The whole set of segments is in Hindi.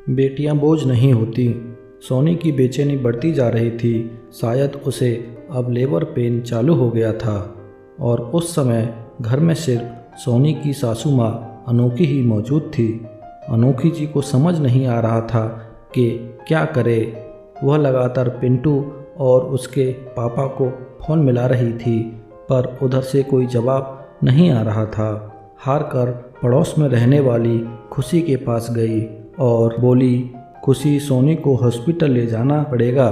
बेटियां बोझ नहीं होती। सोनी की बेचैनी बढ़ती जा रही थी। शायद उसे अब लेबर पेन चालू हो गया था और उस समय घर में सिर्फ सोनी की सासू माँ अनोखी ही मौजूद थी। अनोखी जी को समझ नहीं आ रहा था कि क्या करे। वह लगातार पिंटू और उसके पापा को फ़ोन मिला रही थी, पर उधर से कोई जवाब नहीं आ रहा था। हार कर पड़ोस में रहने वाली खुशी के पास गई और बोली, खुशी, सोनी को हॉस्पिटल ले जाना पड़ेगा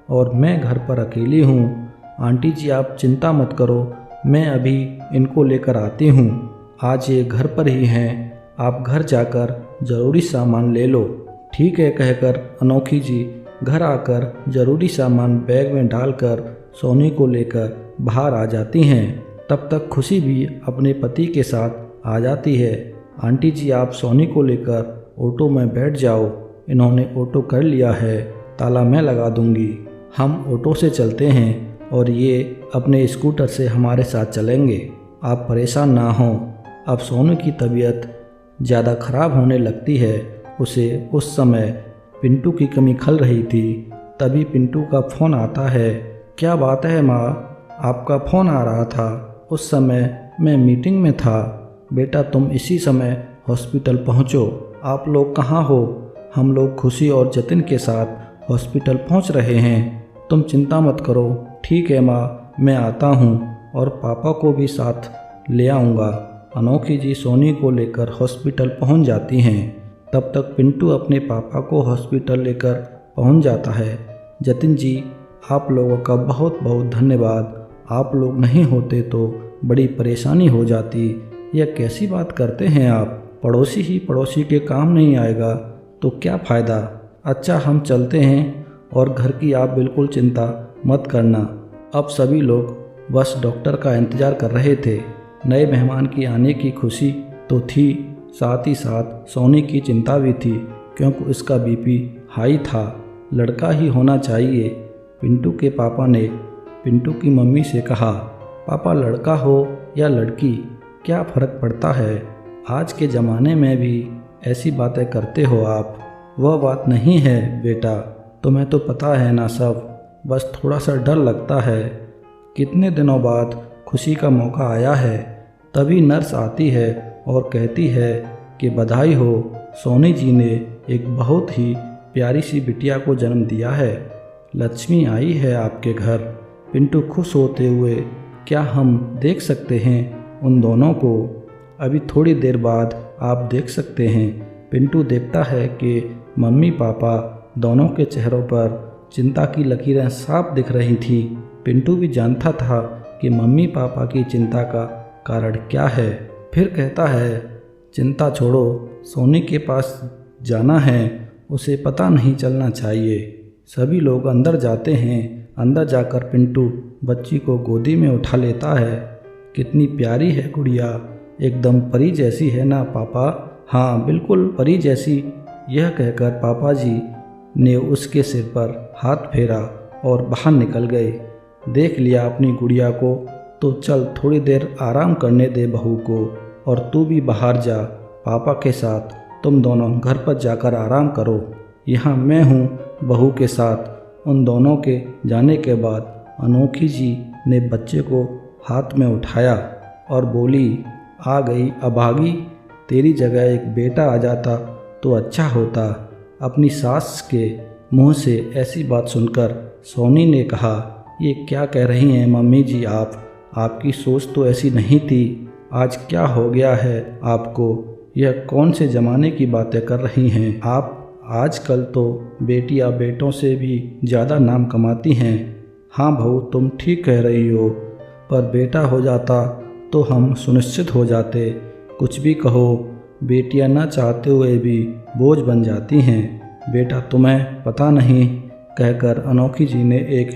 और मैं घर पर अकेली हूँ। आंटी जी आप चिंता मत करो, मैं अभी इनको लेकर आती हूँ। आज ये घर पर ही हैं, आप घर जाकर ज़रूरी सामान ले लो। ठीक है कहकर अनोखी जी घर आकर ज़रूरी सामान बैग में डालकर सोनी को लेकर बाहर आ जाती हैं। तब तक खुशी भी अपने पति के साथ आ जाती है। आंटी जी आप सोनी को लेकर ऑटो में बैठ जाओ, इन्होंने ऑटो कर लिया है, ताला मैं लगा दूंगी। हम ऑटो से चलते हैं और ये अपने स्कूटर से हमारे साथ चलेंगे, आप परेशान ना हों। अब सोनू की तबीयत ज़्यादा ख़राब होने लगती है। उसे उस समय पिंटू की कमी खल रही थी। तभी पिंटू का फ़ोन आता है। क्या बात है माँ, आपका फ़ोन आ रहा था, उस समय मैं मीटिंग में था। बेटा तुम इसी समय हॉस्पिटल पहुँचो। आप लोग कहाँ हो? हम लोग खुशी और जतिन के साथ हॉस्पिटल पहुँच रहे हैं, तुम चिंता मत करो। ठीक है माँ, मैं आता हूँ और पापा को भी साथ ले आऊँगा। अनोखी जी सोनी को लेकर हॉस्पिटल पहुँच जाती हैं। तब तक पिंटू अपने पापा को हॉस्पिटल लेकर पहुँच जाता है। जतिन जी आप लोगों का बहुत बहुत धन्यवाद, आप लोग नहीं होते तो बड़ी परेशानी हो जाती। यह कैसी बात करते हैं आप, पड़ोसी ही पड़ोसी के काम नहीं आएगा तो क्या फ़ायदा। अच्छा हम चलते हैं और घर की आप बिल्कुल चिंता मत करना। अब सभी लोग बस डॉक्टर का इंतज़ार कर रहे थे। नए मेहमान की आने की खुशी तो थी, साथ ही साथ सोनी की चिंता भी थी, क्योंकि उसका बीपी हाई था। लड़का ही होना चाहिए। पिंटू के पापा ने पिंटू की मम्मी से कहा, पापा लड़का हो या लड़की क्या फ़र्क पड़ता है, आज के ज़माने में भी ऐसी बातें करते हो आप। वह बात नहीं है बेटा, तुम्हें तो पता है ना सब, बस थोड़ा सा डर लगता है। कितने दिनों बाद खुशी का मौका आया है। तभी नर्स आती है और कहती है कि बधाई हो, सोनी जी ने एक बहुत ही प्यारी सी बिटिया को जन्म दिया है, लक्ष्मी आई है आपके घर। पिंटू खुश होते हुए, क्या हम देख सकते हैं उन दोनों को? अभी थोड़ी देर बाद आप देख सकते हैं। पिंटू देखता है कि मम्मी पापा दोनों के चेहरों पर चिंता की लकीरें साफ दिख रही थी। पिंटू भी जानता था कि मम्मी पापा की चिंता का कारण क्या है। फिर कहता है, चिंता छोड़ो, सोनी के पास जाना है, उसे पता नहीं चलना चाहिए। सभी लोग अंदर जाते हैं। अंदर जाकर पिंटू बच्ची को गोदी में उठा लेता है। कितनी प्यारी है गुड़िया, एकदम परी जैसी है ना पापा? हाँ बिल्कुल परी जैसी। यह कहकर पापा जी ने उसके सिर पर हाथ फेरा और बाहर निकल गए। देख लिया अपनी गुड़िया को तो चल थोड़ी देर आराम करने दे बहू को, और तू भी बाहर जा पापा के साथ, तुम दोनों घर पर जाकर आराम करो। यहाँ मैं हूँ बहू के साथ। उन दोनों के जाने के बाद अनोखी जी ने बच्चे को हाथ में उठाया और बोली, आ गई अभागी, तेरी जगह एक बेटा आ जाता तो अच्छा होता। अपनी सास के मुंह से ऐसी बात सुनकर सोनी ने कहा, ये क्या कह रही हैं मम्मी जी आप? आपकी सोच तो ऐसी नहीं थी, आज क्या हो गया है आपको? यह कौन से ज़माने की बातें कर रही हैं आप? आजकल तो बेटियां बेटों से भी ज़्यादा नाम कमाती हैं। हाँ बहू तुम ठीक कह रही हो, पर बेटा हो जाता तो हम सुनिश्चित हो जाते। कुछ भी कहो, बेटियां न चाहते हुए भी बोझ बन जाती हैं। बेटा तुम्हें पता नहीं, कहकर अनोखी जी ने एक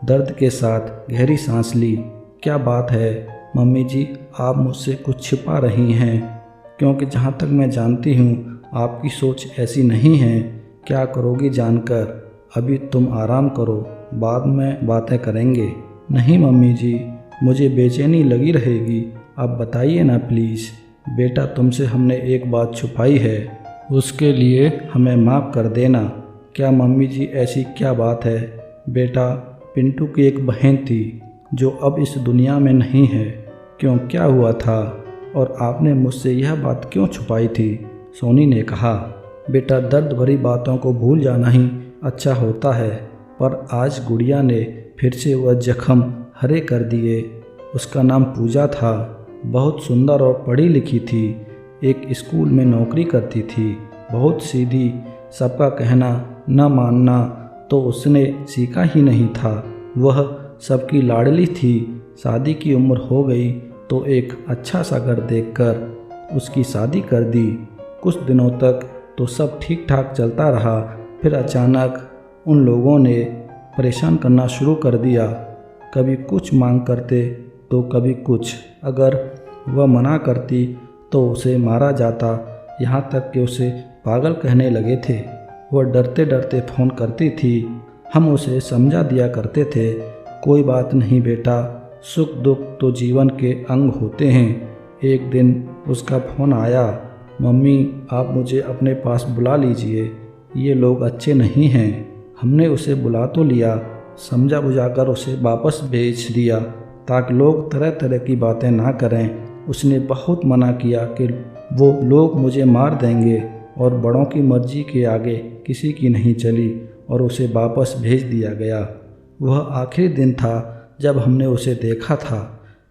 दर्द के साथ गहरी सांस ली। क्या बात है मम्मी जी, आप मुझसे कुछ छिपा रही हैं? क्योंकि जहाँ तक मैं जानती हूँ आपकी सोच ऐसी नहीं है। क्या करोगी जानकर? अभी तुम आराम करो, बाद में बातें करेंगे। नहीं मम्मी जी, मुझे बेचैनी लगी रहेगी, आप बताइए ना प्लीज़। बेटा तुमसे हमने एक बात छुपाई है, उसके लिए हमें माफ़ कर देना। क्या मम्मी जी, ऐसी क्या बात है? बेटा, पिंटू की एक बहन थी जो अब इस दुनिया में नहीं है। क्यों, क्या हुआ था? और आपने मुझसे यह बात क्यों छुपाई थी? सोनी ने कहा। बेटा, दर्द भरी बातों को भूल जाना ही अच्छा होता है, पर आज गुड़िया ने फिर से वह जख्म हरे कर दिए। उसका नाम पूजा था, बहुत सुंदर और पढ़ी लिखी थी, एक स्कूल में नौकरी करती थी, बहुत सीधी, सबका कहना न मानना तो उसने सीखा ही नहीं था। वह सबकी लाडली थी। शादी की उम्र हो गई तो एक अच्छा सा घर देखकर उसकी शादी कर दी। कुछ दिनों तक तो सब ठीक ठाक चलता रहा, फिर अचानक उन लोगों ने परेशान करना शुरू कर दिया। कभी कुछ मांग करते तो कभी कुछ। अगर वह मना करती तो उसे मारा जाता, यहाँ तक कि उसे पागल कहने लगे थे। वह डरते डरते फ़ोन करती थी। हम उसे समझा दिया करते थे, कोई बात नहीं बेटा, सुख दुख तो जीवन के अंग होते हैं। एक दिन उसका फ़ोन आया, मम्मी आप मुझे अपने पास बुला लीजिए, ये लोग अच्छे नहीं हैं। हमने उसे बुला तो लिया, समझा बुझाकर उसे वापस भेज दिया ताकि लोग तरह तरह की बातें ना करें। उसने बहुत मना किया कि वो लोग मुझे मार देंगे, और बड़ों की मर्जी के आगे किसी की नहीं चली और उसे वापस भेज दिया गया। वह आखिरी दिन था जब हमने उसे देखा था।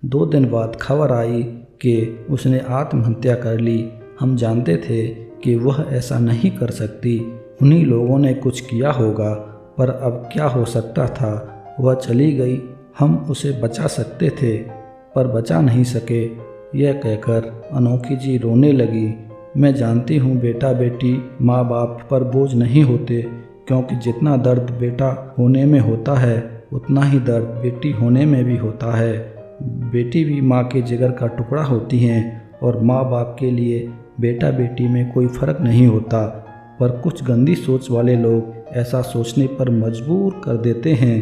2 दिन बाद खबर आई कि उसने आत्महत्या कर ली। हम जानते थे कि वह ऐसा नहीं कर सकती, उन्हीं लोगों ने कुछ किया होगा, पर अब क्या हो सकता था। वह चली गई, हम उसे बचा सकते थे पर बचा नहीं सके। यह कहकर अनोखी जी रोने लगी। मैं जानती हूँ बेटा बेटी माँ बाप पर बोझ नहीं होते, क्योंकि जितना दर्द बेटा होने में होता है उतना ही दर्द बेटी होने में भी होता है। बेटी भी माँ के जिगर का टुकड़ा होती हैं और माँ बाप के लिए बेटा बेटी में कोई फ़र्क नहीं होता। पर कुछ गंदी सोच वाले लोग ऐसा सोचने पर मजबूर कर देते हैं।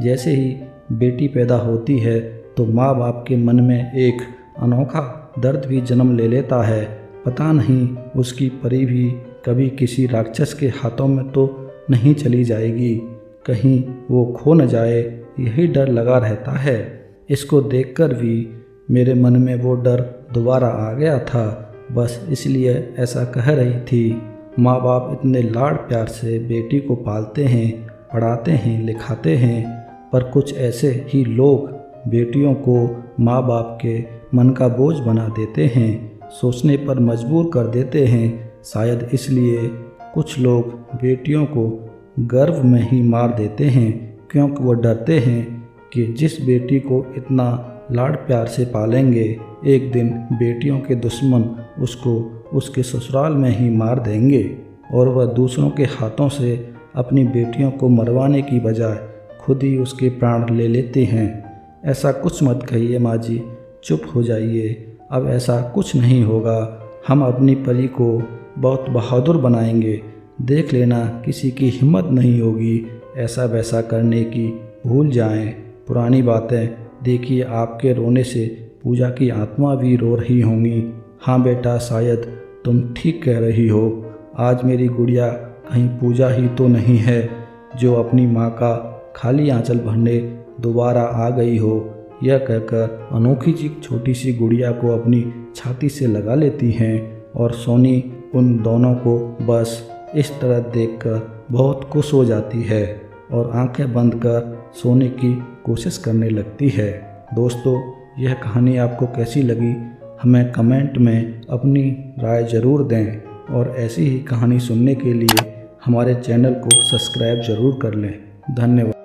जैसे ही बेटी पैदा होती है तो माँ बाप के मन में एक अनोखा दर्द भी जन्म ले लेता है। पता नहीं उसकी परी भी कभी किसी राक्षस के हाथों में तो नहीं चली जाएगी, कहीं वो खो न जाए, यही डर लगा रहता है। इसको देखकर भी मेरे मन में वो डर दोबारा आ गया था, बस इसलिए ऐसा कह रही थी। माँ बाप इतने लाड़ प्यार से बेटी को पालते हैं, पढ़ाते हैं, लिखाते हैं, पर कुछ ऐसे ही लोग बेटियों को माँ बाप के मन का बोझ बना देते हैं, सोचने पर मजबूर कर देते हैं। शायद इसलिए कुछ लोग बेटियों को गर्भ में ही मार देते हैं, क्योंकि वो डरते हैं कि जिस बेटी को इतना लाड़ प्यार से पालेंगे, एक दिन बेटियों के दुश्मन उसको उसके ससुराल में ही मार देंगे और वह दूसरों के हाथों से अपनी बेटियों को मरवाने की बजाय खुद ही उसके प्राण ले लेते हैं। ऐसा कुछ मत कहिए माँ जी, चुप हो जाइए, अब ऐसा कुछ नहीं होगा। हम अपनी परी को बहुत बहादुर बनाएंगे, देख लेना किसी की हिम्मत नहीं होगी ऐसा वैसा करने की। भूल जाएं पुरानी बातें, देखिए आपके रोने से पूजा की आत्मा भी रो रही होंगी। हाँ बेटा, शायद तुम ठीक कह रही हो। आज मेरी गुड़िया कहीं पूजा ही तो नहीं है जो अपनी माँ का खाली आंचल भरने दोबारा आ गई हो। यह कहकर अनोखी जी छोटी सी गुड़िया को अपनी छाती से लगा लेती हैं और सोनी उन दोनों को बस इस तरह देखकर बहुत खुश हो जाती है और आंखें बंद कर सोने की कोशिश करने लगती है। दोस्तों, यह कहानी आपको कैसी लगी हमें कमेंट में अपनी राय ज़रूर दें और ऐसी ही कहानी सुनने के लिए हमारे चैनल को सब्सक्राइब ज़रूर कर लें। धन्यवाद।